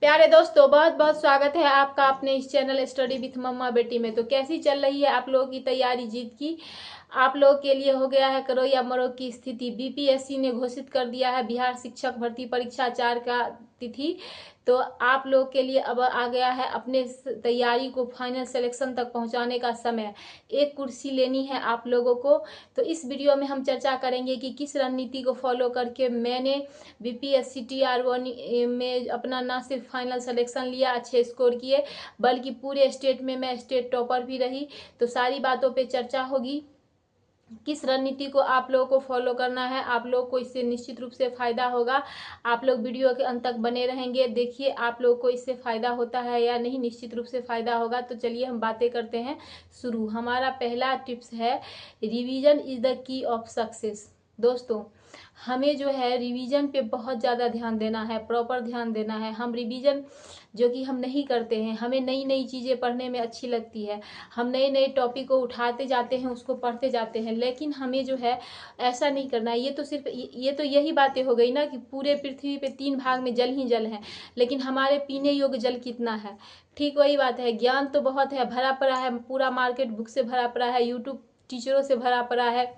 प्यारे दोस्तों, बहुत बहुत स्वागत है आपका अपने इस चैनल स्टडी विथ मम्मा बेटी में। तो कैसी चल रही है आप लोगों की तैयारी जीत की। आप लोगों के लिए हो गया है करो या मरो की स्थिति। बीपीएससी ने घोषित कर दिया है बिहार शिक्षक भर्ती परीक्षा 4 का तिथि। तो आप लोग के लिए अब आ गया है अपने तैयारी को फाइनल सिलेक्शन तक पहुंचाने का समय। एक कुर्सी लेनी है आप लोगों को। तो इस वीडियो में हम चर्चा करेंगे कि किस रणनीति को फॉलो करके मैंने बीपीएससी TR1 में अपना ना सिर्फ फाइनल सिलेक्शन लिया, अच्छे स्कोर किए, बल्कि पूरे स्टेट में मैं स्टेट टॉपर भी रही। तो सारी बातों पे चर्चा होगी। किस रणनीति को आप लोगों को फॉलो करना है, आप लोग को इससे निश्चित रूप से फायदा होगा। आप लोग वीडियो के अंत तक बने रहेंगे, देखिए आप लोग को इससे फायदा होता है या नहीं। निश्चित रूप से फायदा होगा। तो चलिए हम बातें करते हैं शुरू। हमारा पहला टिप्स है, revision is the key of success. दोस्तों, हमें जो है रिवीजन पे बहुत ज़्यादा ध्यान देना है, प्रॉपर ध्यान देना है। हम रिवीजन जो कि हम नहीं करते हैं। हमें नई नई चीज़ें पढ़ने में अच्छी लगती है, हम नए नए टॉपिक को उठाते जाते हैं, उसको पढ़ते जाते हैं, लेकिन हमें जो है ऐसा नहीं करना है। ये तो सिर्फ ये तो यही बातें हो गई ना कि पूरे पृथ्वी पे 3 भाग में जल ही जल है, लेकिन हमारे पीने योग्य जल कितना है। ठीक वही बात है। ज्ञान तो बहुत है, भरा पड़ा है, पूरा मार्केट बुक से भरा पड़ा है, यूट्यूब टीचरों से भरा पड़ा है,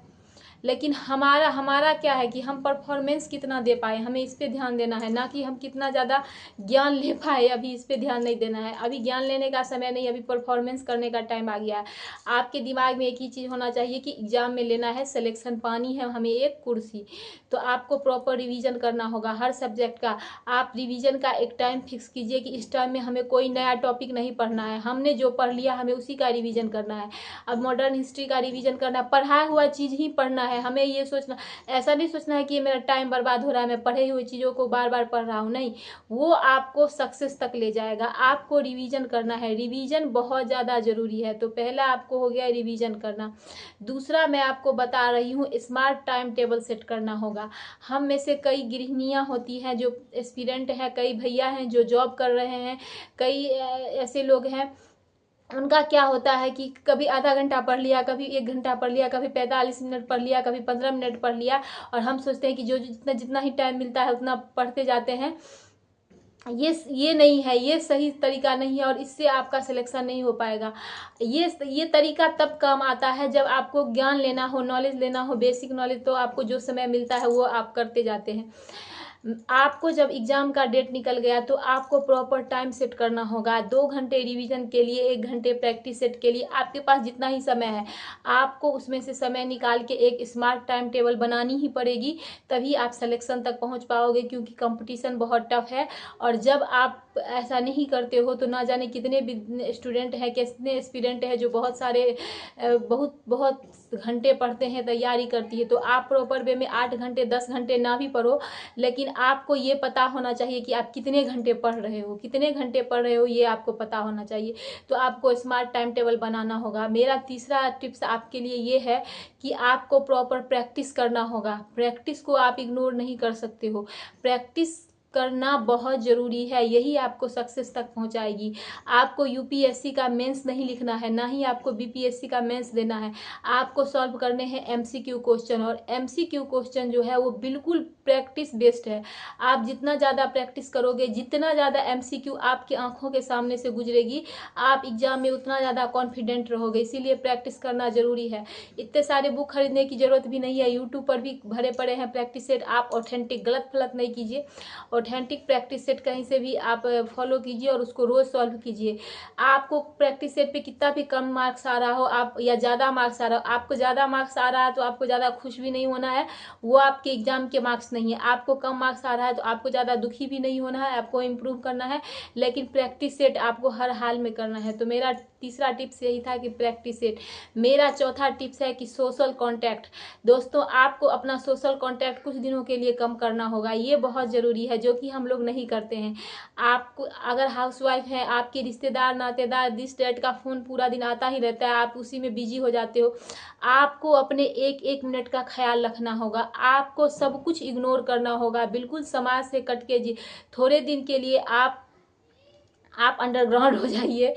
लेकिन हमारा हमारा क्या है कि हम परफॉर्मेंस कितना दे पाए, हमें इस पे ध्यान देना है, ना कि हम कितना ज़्यादा ज्ञान ले पाए। अभी इस पे ध्यान नहीं देना है। अभी ज्ञान लेने का समय नहीं, अभी परफॉर्मेंस करने का टाइम आ गया है। आपके दिमाग में एक ही चीज़ होना चाहिए कि एग्जाम में लेना है सिलेक्शन, पानी है हमें एक कुर्सी। तो आपको प्रॉपर रिविजन करना होगा हर सब्जेक्ट का। आप रिविजन का एक टाइम फिक्स कीजिए कि इस टाइम में हमें कोई नया टॉपिक नहीं पढ़ना है, हमने जो पढ़ लिया हमें उसी का रिविजन करना है। अब मॉडर्न हिस्ट्री का रिविजन करना है, पढ़ा हुआ चीज़ ही पढ़ना है। हमें ये सोचना, ऐसा नहीं सोचना है कि ये मेरा टाइम बर्बाद हो रहा है, मैं पढ़े हुए चीज़ों को बार बार पढ़ रहा हूँ। नहीं, वो आपको सक्सेस तक ले जाएगा। आपको रिवीजन करना है, रिवीजन बहुत ज़्यादा ज़रूरी है। तो पहला आपको हो गया रिवीजन करना। दूसरा मैं आपको बता रही हूँ, स्मार्ट टाइम टेबल सेट करना होगा। हम में से कई गृहिणियाँ होती हैं जो एस्पिरेंट हैं, कई भैया हैं जो जॉब कर रहे हैं, कई ऐसे लोग हैं उनका क्या होता है कि कभी आधा घंटा पढ़ लिया, कभी 1 घंटा पढ़ लिया, कभी 45 मिनट पढ़ लिया, कभी 15 मिनट पढ़ लिया, और हम सोचते हैं कि जो जितना जितना ही टाइम मिलता है उतना पढ़ते जाते हैं। ये नहीं है, ये सही तरीका नहीं है, और इससे आपका सिलेक्शन नहीं हो पाएगा। ये तरीका तब काम आता है जब आपको ज्ञान लेना हो, नॉलेज लेना हो, बेसिक नॉलेज। तो आपको जो समय मिलता है वो आप करते जाते हैं। आपको जब एग्जाम का डेट निकल गया तो आपको प्रॉपर टाइम सेट करना होगा। 2 घंटे रिवीजन के लिए, 1 घंटे प्रैक्टिस सेट के लिए, आपके पास जितना ही समय है आपको उसमें से समय निकाल के एक स्मार्ट टाइम टेबल बनानी ही पड़ेगी। तभी आप सिलेक्शन तक पहुंच पाओगे, क्योंकि कंपटीशन बहुत टफ है। और जब आप ऐसा नहीं करते हो तो ना जाने कितने स्टूडेंट हैं, कितने एस्पिरेंट हैं जो बहुत सारे बहुत बहुत घंटे पढ़ते हैं, तैयारी करती है। तो आप प्रॉपर वे में 8 घंटे 10 घंटे ना भी पढ़ो, लेकिन आपको ये पता होना चाहिए कि आप कितने घंटे पढ़ रहे हो, कितने घंटे पढ़ रहे हो, ये आपको पता होना चाहिए। तो आपको स्मार्ट टाइम टेबल बनाना होगा। मेरा तीसरा टिप्स आपके लिए ये है कि आपको प्रॉपर प्रैक्टिस करना होगा। प्रैक्टिस को आप इग्नोर नहीं कर सकते हो। प्रैक्टिस करना बहुत ज़रूरी है, यही आपको सक्सेस तक पहुंचाएगी। आपको यूपीएससी का मेंस नहीं लिखना है, ना ही आपको बीपीएससी का मेंस देना है। आपको सॉल्व करने हैं एमसीक्यू क्वेश्चन, और एमसीक्यू क्वेश्चन जो है वो बिल्कुल प्रैक्टिस बेस्ड है। आप जितना ज़्यादा प्रैक्टिस करोगे, जितना ज़्यादा एमसीक्यू आपकी आंखों के सामने से गुजरेगी, आप एग्जाम में उतना ज़्यादा कॉन्फिडेंट रहोगे। इसीलिए प्रैक्टिस करना ज़रूरी है। इतने सारे बुक खरीदने की ज़रूरत भी नहीं है, यूट्यूब पर भी भरे पड़े हैं प्रैक्टिस सेट। आप ऑथेंटिक, गलत फलत नहीं कीजिए, ऑथेंटिक प्रैक्टिस सेट कहीं से भी आप फॉलो कीजिए और उसको रोज़ सॉल्व कीजिए। आपको प्रैक्टिस सेट पे कितना भी कम मार्क्स आ रहा हो, आप या ज़्यादा मार्क्स आ रहा हो, आपको ज़्यादा मार्क्स आ रहा है तो आपको ज़्यादा खुश भी नहीं होना है, वो आपके एग्जाम के मार्क्स नहीं है। आपको कम मार्क्स आ रहा है तो आपको ज़्यादा दुखी भी नहीं होना है, आपको इम्प्रूव करना है, लेकिन प्रैक्टिस सेट आपको हर हाल में करना है। तो मेरा तीसरा टिप्स यही था कि प्रैक्टिस सेट। मेरा चौथा टिप्स है कि सोशल कॉन्टैक्ट। दोस्तों, आपको अपना सोशल कॉन्टैक्ट कुछ दिनों के लिए कम करना होगा, ये बहुत ज़रूरी है, जो कि हम लोग नहीं करते हैं। आपको अगर हाउसवाइफ है, आपके रिश्तेदार नातेदार दिस डेट का फ़ोन पूरा दिन आता ही रहता है, आप उसी में बिजी हो जाते हो। आपको अपने एक एक मिनट का ख्याल रखना होगा। आपको सब कुछ इग्नोर करना होगा, बिल्कुल समाज से कट के जी। थोड़े दिन के लिए आप अंडरग्राउंड हो जाइए।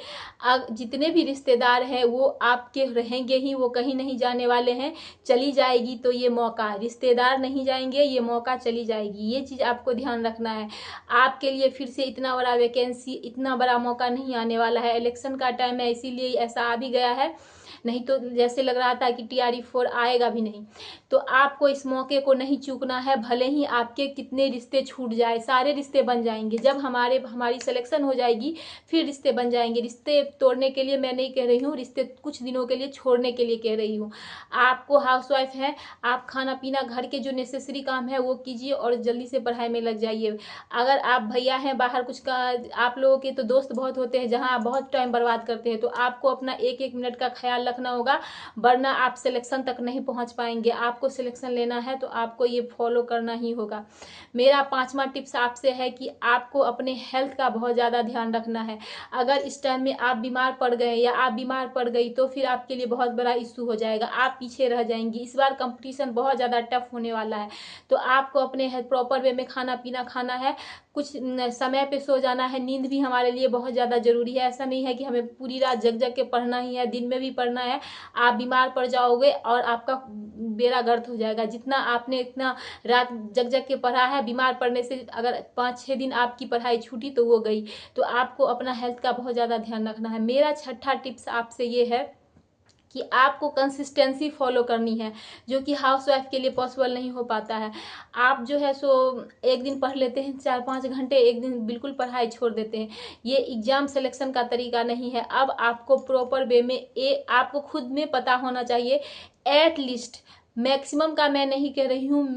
जितने भी रिश्तेदार हैं वो आपके रहेंगे ही, वो कहीं नहीं जाने वाले हैं। चली जाएगी तो ये मौका, रिश्तेदार नहीं जाएंगे, ये मौका चली जाएगी। ये चीज़ आपको ध्यान रखना है। आपके लिए फिर से इतना बड़ा वैकेंसी, इतना बड़ा मौका नहीं आने वाला है। इलेक्शन का टाइम है, इसीलिए ऐसा आ भी गया है, नहीं तो जैसे लग रहा था कि TRE 4 आएगा भी नहीं। तो आपको इस मौके को नहीं चूकना है। भले ही आपके कितने रिश्ते छूट जाए, सारे रिश्ते बन जाएंगे। जब हमारी सिलेक्शन हो जाएगी फिर रिश्ते बन जाएंगे। रिश्ते तोड़ने के लिए मैं नहीं कह रही हूँ, रिश्ते कुछ दिनों के लिए छोड़ने के लिए कह रही हूँ। आपको हाउसवाइफ हैं, आप खाना पीना घर के जो नेसेसरी काम है वो कीजिए और जल्दी से पढ़ाई में लग जाइए। अगर आप भैया हैं बाहर कुछ का, आप लोगों के तो दोस्त बहुत होते हैं जहाँ आप बहुत टाइम बर्बाद करते हैं, तो आपको अपना एक एक मिनट का ख्याल रखना होगा, वरना आप सिलेक्शन तक नहीं पहुंच पाएंगे। आपको सिलेक्शन लेना है तो आपको ये फॉलो करना ही होगा। मेरा 5वां टिप्स आपसे है कि आपको अपने हेल्थ का बहुत ज़्यादा ध्यान रखना है। अगर इस टाइम में आप बीमार पड़ गए या आप बीमार पड़ गई तो फिर आपके लिए बहुत बड़ा इशू हो जाएगा, आप पीछे रह जाएंगी। इस बार कंपटीशन बहुत ज़्यादा टफ होने वाला है, तो आपको अपने हेल्थ प्रॉपर वे में खाना पीना खाना है, कुछ समय पे सो जाना है। नींद भी हमारे लिए बहुत ज़्यादा ज़रूरी है। ऐसा नहीं है कि हमें पूरी रात जग जग के पढ़ना ही है, दिन में भी पढ़ना है। आप बीमार पड़ जाओगे और आपका बेड़ा गर्क हो जाएगा। जितना आपने इतना रात जग जग के पढ़ा है, बीमार पड़ने से अगर 5-6 दिन आपकी पढ़ाई छूटी तो वो गई। तो आपको अपना हेल्थ का बहुत ज़्यादा ध्यान रखना है। मेरा 6ठा टिप्स आपसे ये है कि आपको कंसिस्टेंसी फॉलो करनी है, जो कि हाउसवाइफ के लिए पॉसिबल नहीं हो पाता है। आप जो है सो एक दिन पढ़ लेते हैं 4-5 घंटे, एक दिन बिल्कुल पढ़ाई छोड़ देते हैं। ये एग्जाम सिलेक्शन का तरीका नहीं है। अब आपको प्रॉपर वे में आपको खुद में पता होना चाहिए। एटलीस्ट मैक्सिमम का मैं नहीं कह रही हूँ,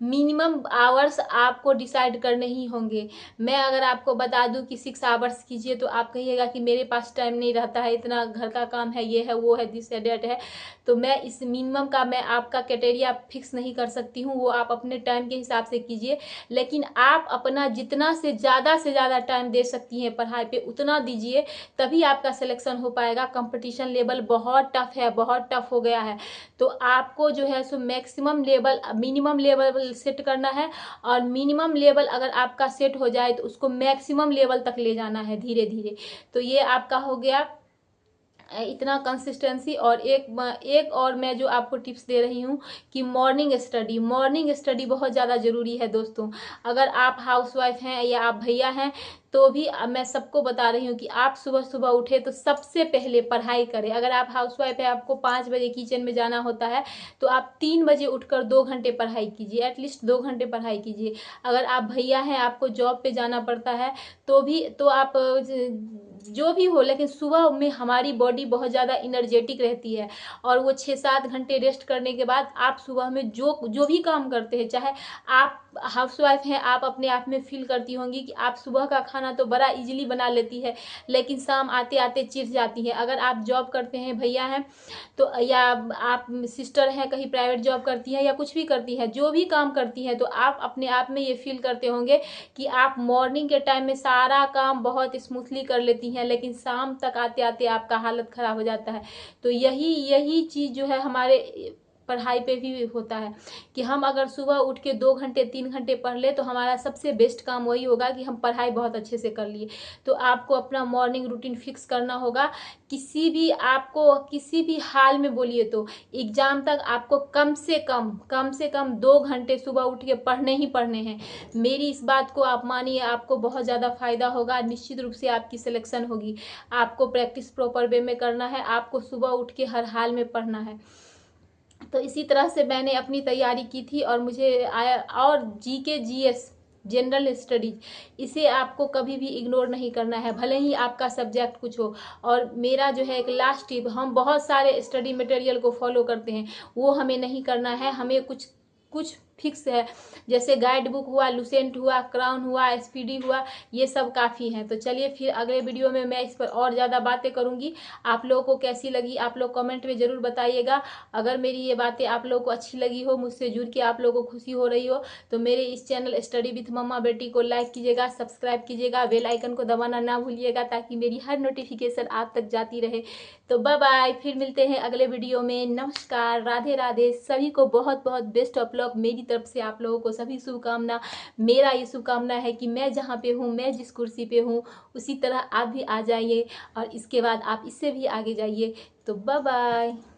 मिनिमम आवर्स आपको डिसाइड करने ही होंगे। मैं अगर आपको बता दूं कि 6 आवर्स कीजिए तो आप कहिएगा कि मेरे पास टाइम नहीं रहता है, इतना घर का काम है, ये है वो है, दिस है डेट है। तो मैं इस मिनिमम का मैं आपका क्राइटेरिया फिक्स नहीं कर सकती हूँ, वो आप अपने टाइम के हिसाब से कीजिए। लेकिन आप अपना जितना से ज़्यादा टाइम दे सकती हैं पढ़ाई पे उतना दीजिए, तभी आपका सिलेक्शन हो पाएगा। कंपटीशन लेवल बहुत टफ है, बहुत टफ हो गया है। तो आपको जो है सो मिनिमम लेवल सेट करना है, और मिनिमम लेवल अगर आपका सेट हो जाए तो उसको मैक्सिमम लेवल तक ले जाना है धीरे धीरे। तो ये आपका हो गया इतना कंसिस्टेंसी। और एक और मैं जो आपको टिप्स दे रही हूँ कि मॉर्निंग स्टडी बहुत ज़्यादा ज़रूरी है दोस्तों। अगर आप हाउसवाइफ हैं या आप भैया हैं तो भी मैं सबको बता रही हूँ कि आप सुबह सुबह उठे तो सबसे पहले पढ़ाई करें। अगर आप हाउसवाइफ है, आपको 5 बजे किचन में जाना होता है, तो आप 3 बजे उठकर 2 घंटे पढ़ाई कीजिए, एटलीस्ट 2 घंटे पढ़ाई कीजिए। अगर आप भैया हैं, आपको जॉब पे जाना पड़ता है तो आप जो भी हो, लेकिन सुबह में हमारी बॉडी बहुत ज़्यादा इनर्जेटिक रहती है, और वो 6-7 घंटे रेस्ट करने के बाद आप सुबह में जो भी काम करते हैं, चाहे आप हाउसवाइफ हैं, आप अपने आप में फील करती होंगी कि आप सुबह का खाना तो बड़ा इजीली बना लेती है, लेकिन शाम आते आते चिढ़ जाती है। अगर आप जॉब करते हैं, भैया हैं तो, या आप सिस्टर हैं कहीं प्राइवेट जॉब करती है या कुछ भी करती है, जो भी काम करती है, तो आप अपने आप में ये फील करते होंगे कि आप मॉर्निंग के टाइम में सारा काम बहुत स्मूथली कर लेती हैं, लेकिन शाम तक आते आते आपका हालत खराब हो जाता है। तो यही चीज़ जो है हमारे पढ़ाई पे भी होता है कि हम अगर सुबह उठ के 2 घंटे 3 घंटे पढ़ ले तो हमारा सबसे बेस्ट काम वही होगा कि हम पढ़ाई बहुत अच्छे से कर लिए। तो आपको अपना मॉर्निंग रूटीन फिक्स करना होगा। आपको किसी भी हाल में बोलिए तो एग्जाम तक आपको कम से कम 2 घंटे सुबह उठ के पढ़ने ही पढ़ने हैं। मेरी इस बात को आप मानिए, आपको बहुत ज़्यादा फायदा होगा, निश्चित रूप से आपकी सिलेक्शन होगी। आपको प्रैक्टिस प्रॉपर वे में करना है, आपको सुबह उठ के हर हाल में पढ़ना है। तो इसी तरह से मैंने अपनी तैयारी की थी और मुझे आया। और जीके जीएस जनरल स्टडीज, इसे आपको कभी भी इग्नोर नहीं करना है, भले ही आपका सब्जेक्ट कुछ हो। और मेरा जो है एक लास्ट टिप, हम बहुत सारे स्टडी मटेरियल को फॉलो करते हैं, वो हमें नहीं करना है। हमें कुछ फिक्स है, जैसे गाइड बुक हुआ, लुसेंट हुआ, क्राउन हुआ, एसपीडी हुआ, ये सब काफ़ी हैं। तो चलिए फिर अगले वीडियो में मैं इस पर और ज़्यादा बातें करूँगी। आप लोगों को कैसी लगी आप लोग कमेंट में ज़रूर बताइएगा। अगर मेरी ये बातें आप लोगों को अच्छी लगी हो, मुझसे जुड़ के आप लोगों को खुशी हो रही हो, तो मेरे इस चैनल स्टडी विथ मम्मा बेटी को लाइक कीजिएगा, सब्सक्राइब कीजिएगा, बेल आइकन को दबाना ना भूलिएगा, ताकि मेरी हर नोटिफिकेशन आप तक जाती रहे। तो बाय बाय, फिर मिलते हैं अगले वीडियो में। नमस्कार, राधे राधे, सभी को बहुत बहुत बेस्ट ऑफ लक मेरी मेरी तरफ से आप लोगों को सभी शुभकामना। मेरा ये शुभकामना है कि मैं जहाँ पे हूँ, मैं जिस कुर्सी पे हूँ, उसी तरह आप भी आ जाइए और इसके बाद आप इससे भी आगे जाइए। तो बाय बाय।